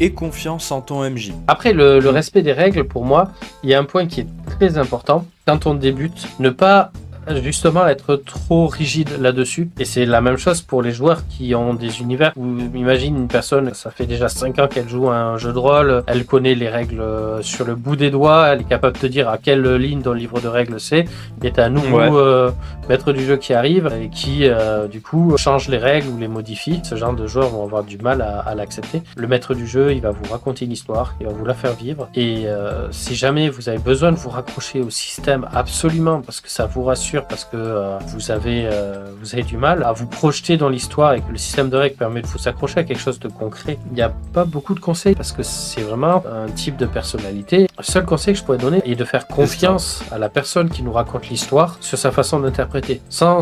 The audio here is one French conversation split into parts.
et confiance en ton MJ. Après, le respect des règles, pour moi, il y a un point qui est très important. Quand on débute, ne pas justement être trop rigide là-dessus. Et c'est la même chose pour les joueurs qui ont des univers où, imagine une personne, ça fait déjà 5 ans qu'elle joue à un jeu de rôle, elle connaît les règles sur le bout des doigts, elle est capable de te dire à quelle ligne dans le livre de règles c'est. Et t'as un nouveau maître du jeu qui arrive et qui, du coup, change les règles ou les modifie. Ce genre de joueurs vont avoir du mal à l'accepter. Le maître du jeu, il va vous raconter une histoire, il va vous la faire vivre. Et si jamais vous avez besoin de vous raccrocher au système absolument, parce que ça vous rassure, parce que vous avez du mal à vous projeter dans l'histoire et que le système de règles permet de vous accrocher à quelque chose de concret. Il n'y a pas beaucoup de conseils parce que c'est vraiment un type de personnalité. Le seul conseil que je pourrais donner est de faire confiance à la personne qui nous raconte l'histoire sur sa façon d'interpréter, sans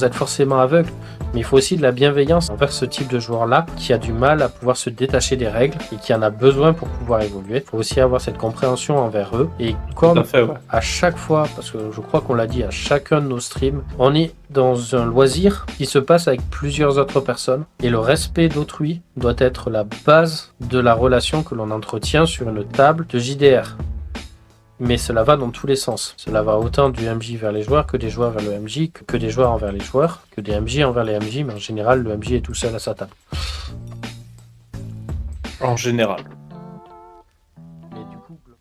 être forcément aveugle. Mais il faut aussi de la bienveillance envers ce type de joueur-là qui a du mal à pouvoir se détacher des règles et qui en a besoin pour pouvoir évoluer. Il faut aussi avoir cette compréhension envers eux. Et comme à chaque fois, parce que je crois qu'on l'a dit à chacun de nos streams, on est dans un loisir qui se passe avec plusieurs autres personnes et le respect d'autrui doit être la base de la relation que l'on entretient sur une table de JDR. Mais cela va dans tous les sens. Cela va autant du MJ vers les joueurs que des joueurs vers le MJ, que des joueurs envers les joueurs, que des MJ envers les MJ, mais en général, le MJ est tout seul à sa table. En général.